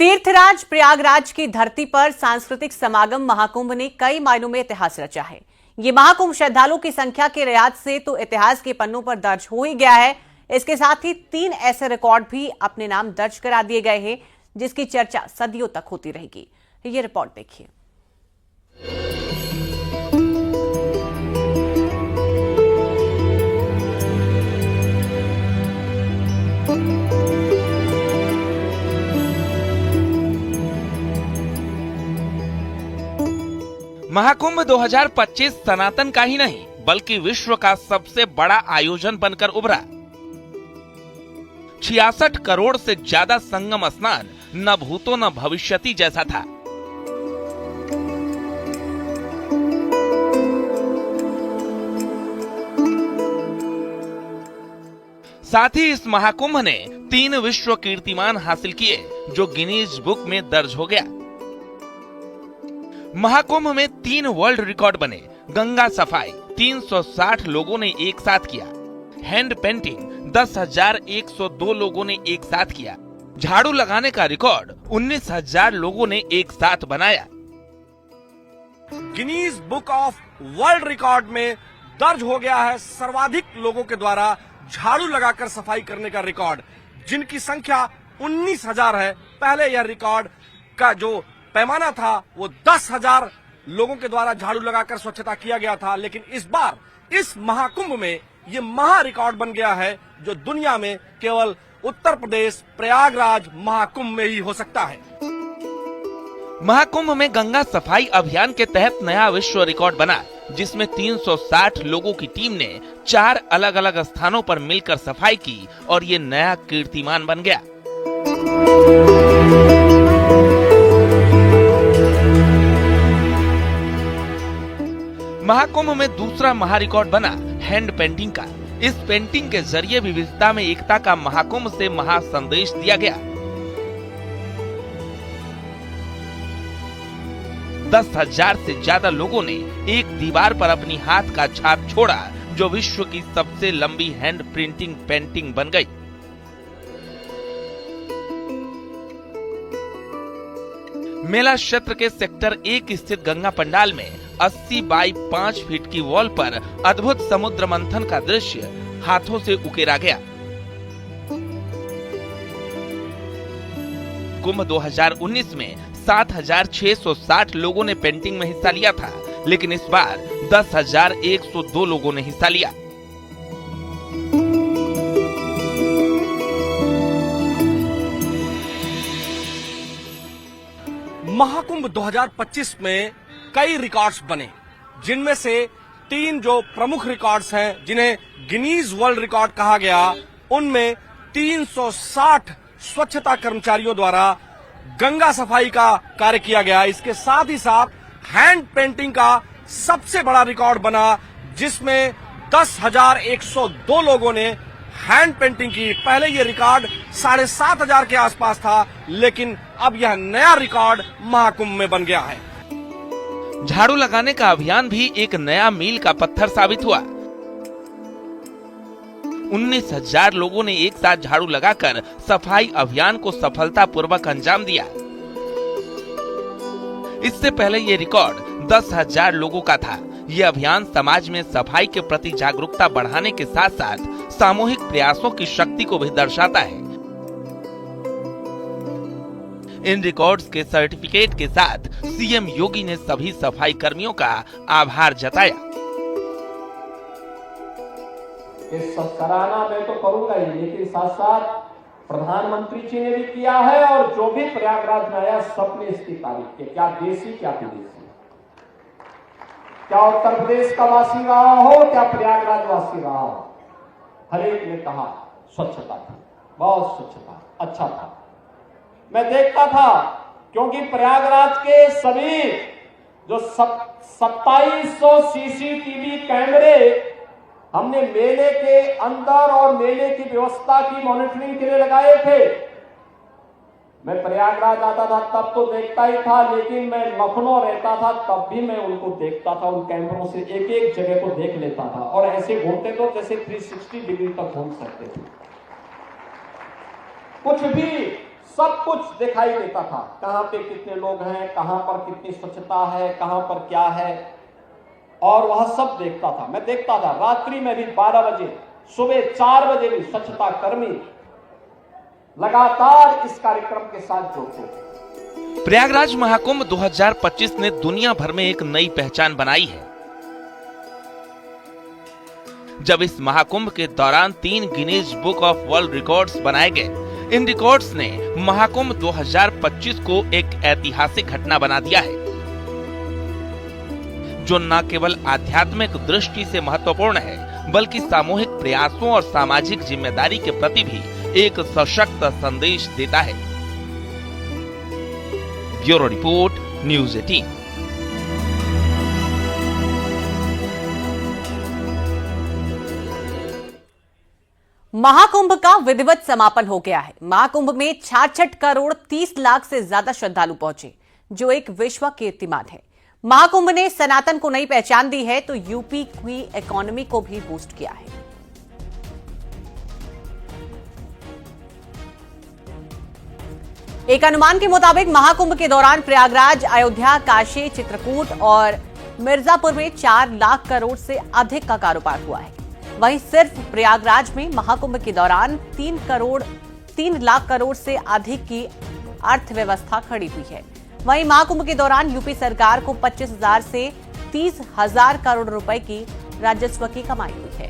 तीर्थराज प्रयागराज की धरती पर सांस्कृतिक समागम महाकुंभ ने कई मायनों में इतिहास रचा है। ये महाकुंभ श्रद्धालुओं की संख्या के रियाज से तो इतिहास के पन्नों पर दर्ज हो ही गया है। इसके साथ ही 3 ऐसे रिकॉर्ड भी अपने नाम दर्ज करा दिए गए हैं, जिसकी चर्चा सदियों तक होती रहेगी। ये रिपोर्ट देखिए। महाकुंभ 2025 सनातन का ही नहीं बल्कि विश्व का सबसे बड़ा आयोजन बनकर उभरा। 66 करोड़ से ज्यादा संगम स्नान न भूतो न भविष्यति जैसा था। साथ ही इस महाकुंभ ने 3 विश्व कीर्तिमान हासिल किए, जो गिनीज बुक में दर्ज हो गया। महाकुंभ में 3 वर्ल्ड रिकॉर्ड बने। गंगा सफाई 360 लोगों ने एक साथ किया। हैंड पेंटिंग 10,102 लोगों ने एक साथ किया। झाड़ू लगाने का रिकॉर्ड 19,000 लोगों ने एक साथ बनाया। Guinness book of world record में दर्ज हो गया है सर्वाधिक लोगों के द्वारा झाड़ू लगाकर सफाई करने का रिकॉर्ड, जिनकी संख्या 19,000 है। पहले यह रिकॉर्ड का जो पैमाना था वो 10,000 लोगों के द्वारा झाड़ू लगाकर स्वच्छता किया गया था, लेकिन इस बार इस महाकुंभ में ये महा रिकॉर्ड बन गया है, जो दुनिया में केवल उत्तर प्रदेश प्रयागराज महाकुंभ में ही हो सकता है। महाकुंभ में गंगा सफाई अभियान के तहत नया विश्व रिकॉर्ड बना, जिसमें 360 लोगों की टीम ने 4 अलग अलग स्थानों पर मिलकर सफाई की और ये नया कीर्तिमान बन गया। महाकुंभ में दूसरा महा रिकॉर्ड बना हैंड पेंटिंग का। इस पेंटिंग के जरिए विविधता में एकता का महाकुंभ से महा संदेश दिया गया। 10,000 से ज्यादा लोगों ने एक दीवार पर अपनी हाथ का छाप छोड़ा, जो विश्व की सबसे लंबी हैंड प्रिंटिंग पेंटिंग बन गई। मेला क्षेत्र के सेक्टर 1 स्थित गंगा पंडाल में 80 बाई 5 फीट की वॉल पर अद्भुत समुद्र मंथन का दृश्य हाथों से उकेरा गया। कुंभ 2019 में 7,660 लोगों ने पेंटिंग में हिस्सा लिया था, लेकिन इस बार 10,102 लोगों ने हिस्सा लिया। महाकुंभ 2025 में कई रिकॉर्ड्स बने, जिनमें से 3 जो प्रमुख रिकॉर्ड्स हैं, जिन्हें गिनीज वर्ल्ड रिकॉर्ड कहा गया, उनमें 360 स्वच्छता कर्मचारियों द्वारा गंगा सफाई का कार्य किया गया। इसके साथ ही साथ हैंड पेंटिंग का सबसे बड़ा रिकॉर्ड बना, जिसमें 10,102 लोगों ने हैंड पेंटिंग की। पहले ये रिकॉर्ड 7,500 के आसपास था, लेकिन अब यह नया रिकॉर्ड महाकुंभ में बन गया है। झाड़ू लगाने का अभियान भी एक नया मील का पत्थर साबित हुआ। 19,000 लोगों ने एक साथ झाड़ू लगाकर सफाई अभियान को सफलतापूर्वक अंजाम दिया। इससे पहले ये रिकॉर्ड 10,000 लोगों का था। ये अभियान समाज में सफाई के प्रति जागरूकता बढ़ाने के साथ साथ सामूहिक प्रयासों की शक्ति को भी दर्शाता है। इन रिकॉर्ड्स के सर्टिफिकेट के साथ सीएम योगी ने सभी सफाई कर्मियों का आभार जताया। इस सराहना मैं तो करूंगा ही, लेकिन साथ साथ प्रधानमंत्री जी ने भी किया है, और जो भी प्रयागराज में आया सबने इसकी तारीफ की। क्या देसी क्या विदेशी, क्या उत्तर प्रदेश का वासी रहा हो, क्या प्रयागराज वासी रहा हो, हर एक ने कहा स्वच्छता थी, बहुत स्वच्छता, अच्छा था। मैं देखता था, क्योंकि प्रयागराज के सभी जो 2700 सीसीटीवी कैमरे हमने मेले के अंदर और मेले की व्यवस्था की मॉनिटरिंग के लिए लगाए थे। मैं प्रयागराज आता था तब तो देखता ही था, लेकिन मैं लखनऊ रहता था तब भी मैं उनको देखता था। उन कैमरों से एक एक जगह को देख लेता था, और ऐसे घूमते तो जैसे 360 डिग्री तक घूम सकते थे। कुछ भी सब कुछ दिखाई देता था, कहां पे कितने लोग हैं, कहां पर कितनी स्वच्छता है, कहां पर क्या है, और वह सब देखता था। मैं देखता था रात्रि में भी 12 बजे, सुबह 4 बजे भी स्वच्छता कर्मी लगातार इस कार्यक्रम के साथ जुड़ते थे। प्रयागराज महाकुंभ 2025 ने दुनिया भर में एक नई पहचान बनाई है। जब इस महाकुंभ के दौरान 3 Guinness book of world records बनाए गए, इन रिकॉर्ड्स ने महाकुंभ 2025 को एक ऐतिहासिक घटना बना दिया है, जो न केवल आध्यात्मिक दृष्टि से महत्वपूर्ण है, बल्कि सामूहिक प्रयासों और सामाजिक जिम्मेदारी के प्रति भी एक सशक्त संदेश देता है। Bureau report, news 18। महाकुंभ का विधिवत समापन हो गया है। महाकुंभ में 66 करोड़ 30 लाख से ज्यादा श्रद्धालु पहुंचे, जो एक विश्व कीर्तिमान है। महाकुंभ ने सनातन को नई पहचान दी है, तो यूपी की इकोनॉमी को भी बूस्ट किया है। एक अनुमान के मुताबिक महाकुंभ के दौरान प्रयागराज, अयोध्या, काशी, चित्रकूट और मिर्जापुर में 4 लाख करोड़ से अधिक का कारोबार हुआ है। वहीं सिर्फ प्रयागराज में महाकुंभ के दौरान 3 लाख करोड़ से अधिक की अर्थव्यवस्था खड़ी हुई है। वहीं महाकुंभ के दौरान यूपी सरकार को 25,000 से 30,000 करोड़ रुपए की राजस्व की कमाई हुई है।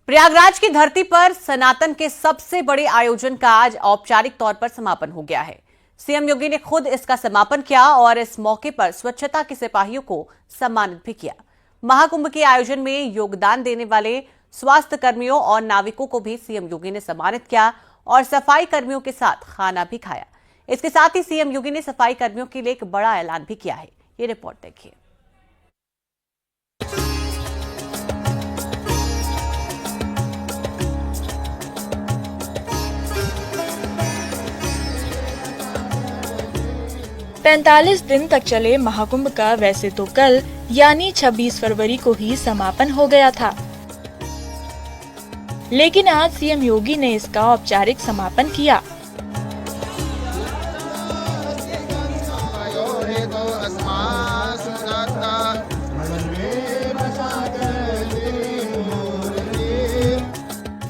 प्रयागराज की धरती पर सनातन के सबसे बड़े आयोजन का आज औपचारिक तौर पर समापन हो गया है। सीएम योगी ने खुद इसका समापन किया और इस मौके पर स्वच्छता के सिपाहियों को सम्मानित भी किया। महाकुंभ के आयोजन में योगदान देने वाले स्वास्थ्य कर्मियों और नाविकों को भी सीएम योगी ने सम्मानित किया और सफाई कर्मियों के साथ खाना भी खाया। इसके साथ ही सीएम योगी ने सफाई कर्मियों के लिए एक बड़ा ऐलान भी किया है। ये रिपोर्ट देखिए। पैंतालीस दिन तक चले महाकुंभ का वैसे तो कल यानी 26 फरवरी को ही समापन हो गया था, लेकिन आज सीएम योगी ने इसका औपचारिक समापन किया।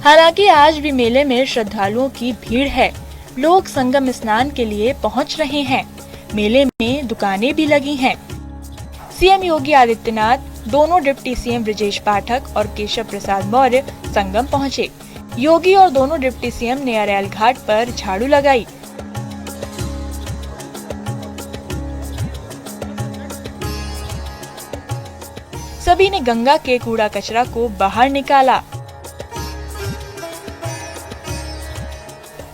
हालांकि आज भी मेले में श्रद्धालुओं की भीड़ है। लोग संगम स्नान के लिए पहुंच रहे हैं। मेले में दुकानें भी लगी हैं। सीएम योगी आदित्यनाथ, दोनों डिप्टी सीएम ब्रजेश पाठक और केशव प्रसाद मौर्य संगम पहुंचे। योगी और दोनों डिप्टी सीएम ने अरैल घाट पर झाड़ू लगाई। सभी ने गंगा के कूड़ा कचरा को बाहर निकाला।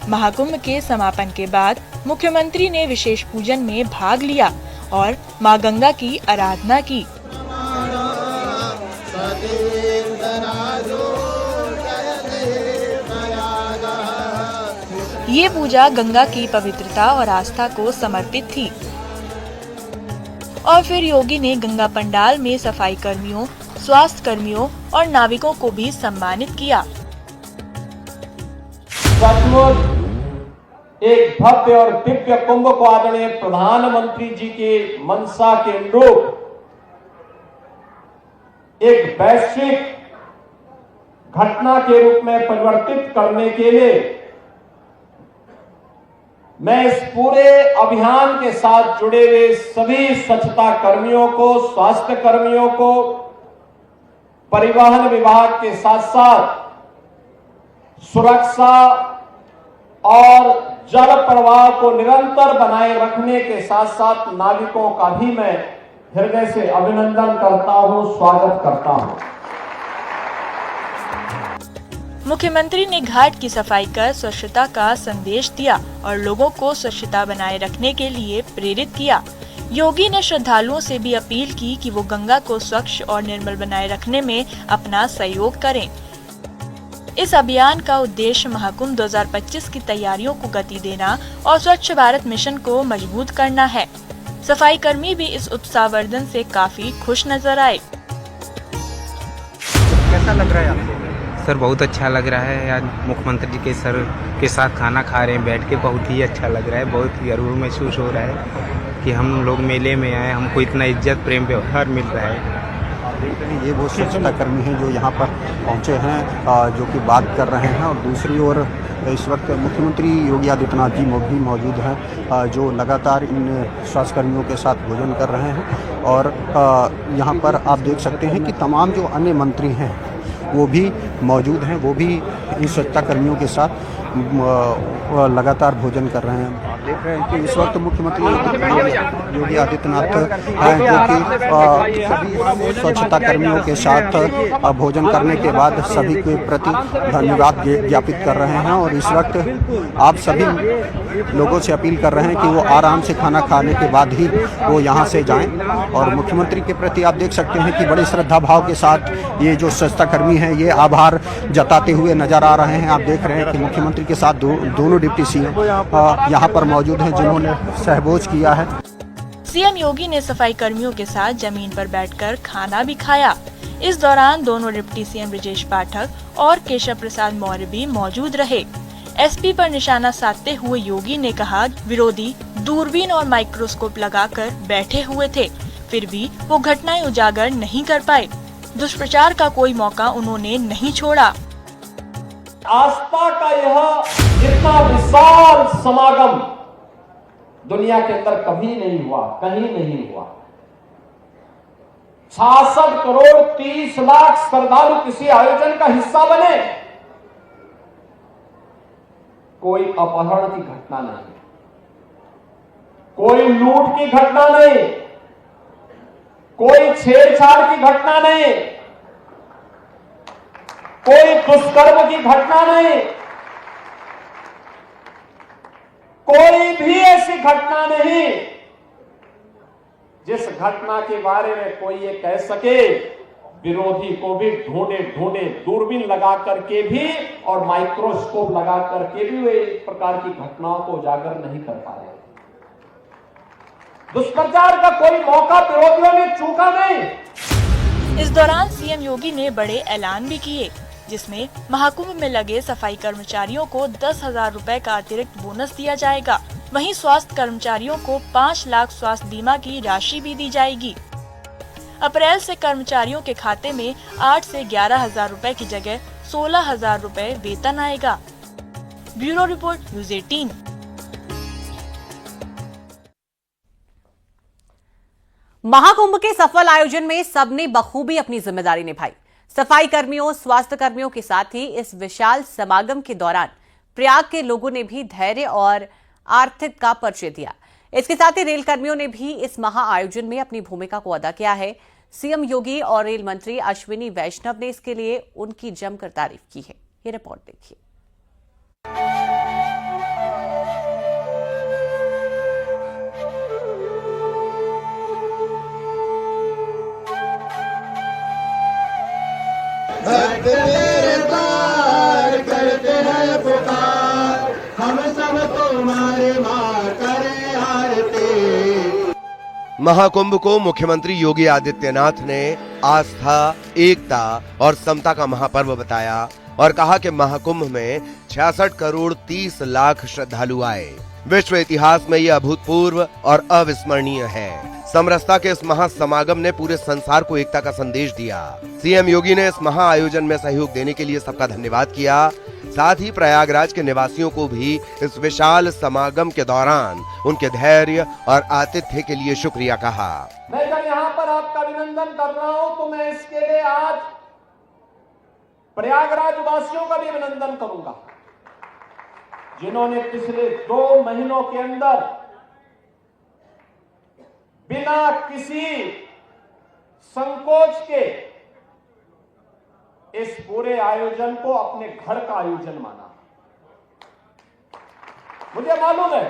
महाकुंभ के समापन के बाद मुख्यमंत्री ने विशेष पूजन में भाग लिया और मां गंगा की आराधना की। ये पूजा गंगा की पवित्रता और आस्था को समर्पित थी। और फिर योगी ने गंगा पंडाल में सफाई कर्मियों, स्वास्थ्य कर्मियों और नाविकों को भी सम्मानित किया। एक भव्य और दिव्य कुंभ को आदरणीय प्रधानमंत्री जी की मंशा के अनुरूप एक वैश्विक घटना के रूप में परिवर्तित करने के लिए मैं इस पूरे अभियान के साथ जुड़े हुए सभी स्वच्छता कर्मियों को, स्वास्थ्य कर्मियों को, परिवहन विभाग के साथ साथ सुरक्षा और जल प्रवाह को निरंतर बनाए रखने के साथ साथ नाविकों का भी मैं हृदय से अभिनंदन करता हूं, स्वागत करता हूं। मुख्यमंत्री ने घाट की सफाई कर स्वच्छता का संदेश दिया और लोगों को स्वच्छता बनाए रखने के लिए प्रेरित किया। योगी ने श्रद्धालुओं से भी अपील की कि वो गंगा को स्वच्छ और निर्मल बनाए रखने में अपना सहयोग करें। इस अभियान का उद्देश्य महाकुंभ 2025 की तैयारियों को गति देना और स्वच्छ भारत मिशन को मजबूत करना है। सफाई कर्मी भी इस उत्साहवर्धन से काफी खुश नजर आए। कैसा लग रहा है आपको? सर बहुत अच्छा लग रहा है। आज मुख्यमंत्री जी के सर के साथ खाना खा रहे हैं बैठ के, बहुत ही अच्छा लग रहा है। बहुत ही गर्व महसूस हो रहा है कि हम लोग मेले में आए, हमको इतना इज्जत प्रेम व्यवहार मिल रहा है। देख रहे हैं ये वो स्वच्छता कर्मी हैं जो यहाँ पर पहुँचे हैं, जो कि बात कर रहे हैं। और दूसरी ओर इस वक्त मुख्यमंत्री योगी आदित्यनाथ जी भी मौजूद हैं, जो लगातार इन स्वास्थ्यकर्मियों के साथ भोजन कर रहे हैं। और यहाँ पर आप देख सकते हैं कि तमाम जो अन्य मंत्री हैं वो भी मौजूद हैं, वो भी इन स्वच्छता कर्मियों के साथ लगातार भोजन कर रहे हैं। आप देख रहे हैं कि इस वक्त मुख्यमंत्री योगी आदित्यनाथ हैं जो कि सभी स्वच्छता कर्मियों के साथ भोजन करने के बाद सभी के प्रति धन्यवाद ज्ञापित कर रहे हैं। और इस वक्त आप सभी लोगों से अपील कर रहे हैं कि वो आराम से खाना खाने के बाद ही वो यहाँ से जाएं। और मुख्यमंत्री के प्रति आप देख सकते हैं कि बड़ी श्रद्धा भाव के साथ ये जो स्वच्छता कर्मी हैं ये आभार जताते हुए नजर आ रहे हैं। आप देख रहे हैं कि मुख्यमंत्री के साथ दोनों डिप्टी सीएम यहाँ पर मौजूद हैं जिन्होंने सहभोज किया है। सीएम योगी ने सफाई कर्मियों के साथ जमीन पर बैठकर खाना भी खाया। इस दौरान दोनों डिप्टी सीएम ब्रजेश पाठक और केशव प्रसाद मौर्य भी मौजूद रहे। एसपी पर निशाना साधते हुए योगी ने कहा विरोधी दूरबीन और माइक्रोस्कोप लगाकर बैठे हुए थे, फिर भी वो घटनाएं उजागर नहीं कर पाए। दुष्प्रचार का कोई मौका उन्होंने नहीं छोड़ा। आस्था का यह इतना विशाल समागम दुनिया के अंदर कभी नहीं हुआ, कहीं नहीं हुआ। 66 करोड़ 30 लाख श्रद्धालु किसी आयोजन का हिस्सा बने। कोई अपहरण की घटना नहीं, कोई लूट की घटना नहीं, कोई छेड़छाड़ की घटना नहीं, कोई दुष्कर्म की घटना नहीं, कोई भी ऐसी घटना नहीं जिस घटना के बारे में कोई ये कह सके विरोधी को भी ढूंढे दूरबीन लगा करके भी और माइक्रोस्कोप लगा करके भी वे इस प्रकार की घटनाओं को उजागर नहीं कर पा रहे। दुष्प्रचार का कोई मौका विरोधियों ने चूका नहीं। इस दौरान सीएम योगी ने बड़े ऐलान भी किए, जिसमें महाकुंभ में लगे सफाई कर्मचारियों को 10,000 रुपए का अतिरिक्त बोनस दिया जाएगा। वहीं स्वास्थ्य कर्मचारियों को 5 लाख स्वास्थ्य बीमा की राशि भी दी जाएगी। अप्रैल से कर्मचारियों के खाते में 8 से 11,000 रुपए की जगह 16,000 रुपए वेतन आएगा। Bureau report news 18। महाकुंभ के सफल आयोजन में सबने बखूबी अपनी जिम्मेदारी निभाई। सफाई कर्मियों, स्वास्थ्य कर्मियों के साथ ही इस विशाल समागम के दौरान प्रयाग के लोगों ने भी धैर्य और आर्थिक का परिचय दिया। इसके साथ ही रेल कर्मियों ने भी इस महा आयोजन में अपनी भूमिका को अदा किया है। सीएम योगी और रेल मंत्री अश्विनी वैष्णव ने इसके लिए उनकी जमकर तारीफ की है। ये रिपोर्ट देखिए। तेरे द्वार करते हैं पुकार, हम सब तुम्हारे मार करे आरती। महाकुंभ को मुख्यमंत्री योगी आदित्यनाथ ने आस्था, एकता और समता का महापर्व बताया और कहा कि महाकुंभ में 66 करोड़ 30 लाख श्रद्धालु आए। विश्व इतिहास में यह अभूतपूर्व और अविस्मरणीय है। समरसता के इस महासमागम ने पूरे संसार को एकता का संदेश दिया। सीएम योगी ने इस महा आयोजन में सहयोग देने के लिए सबका धन्यवाद किया। साथ ही प्रयागराज के निवासियों को भी इस विशाल समागम के दौरान उनके धैर्य और आतिथ्य के लिए शुक्रिया कहा। मैं जब यहाँ पर आपका अभिनंदन कर रहा हूँ तो मैं इसके लिए आज प्रयागराज वासियों का भी अभिनंदन करूंगा, जिन्होंने पिछले 2 महीनों के अंदर बिना किसी संकोच के इस पूरे आयोजन को अपने घर का आयोजन माना। मुझे मालूम है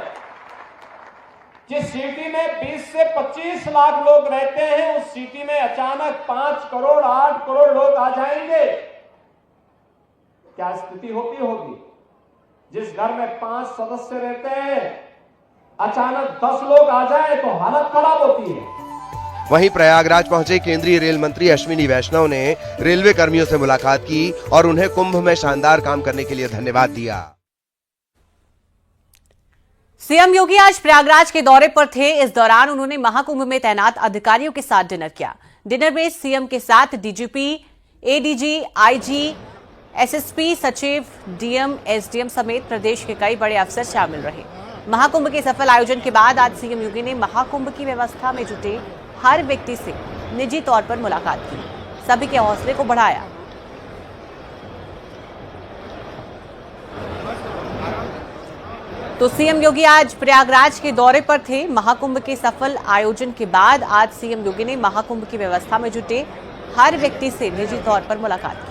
जिस सिटी में 20 से 25 लाख लोग रहते हैं, उस सिटी में अचानक 5 करोड़ 8 करोड़ लोग आ जाएंगे, क्या स्थिति होगी। जिस घर में 5 सदस्य रहते हैं, अचानक 10 लोग आ जाए तो हालत खराब होती है। वहीं प्रयागराज पहुंचे केंद्रीय रेल मंत्री अश्विनी वैष्णव ने रेलवे कर्मियों से मुलाकात की और उन्हें कुंभ में शानदार काम करने के लिए धन्यवाद दिया। सीएम योगी आज प्रयागराज के दौरे पर थे। इस दौरान उन्होंने महाकुंभ में तैनात अधिकारियों के साथ डिनर किया। डिनर में सीएम के साथ डीजीपी, एडीजी, आईजी, एसएसपी, सचिव, डीएम, एसडीएम समेत प्रदेश के कई बड़े अफसर शामिल रहे। महाकुंभ के सफल आयोजन के बाद आज सीएम योगी ने महाकुंभ की व्यवस्था में जुटे हर व्यक्ति से निजी तौर पर मुलाकात की, सभी के हौसले को बढ़ाया। तो सीएम योगी आज प्रयागराज के दौरे पर थे। महाकुंभ के सफल आयोजन के बाद आज सीएम योगी ने महाकुंभ की व्यवस्था में जुटे हर व्यक्ति से निजी तौर पर मुलाकात की।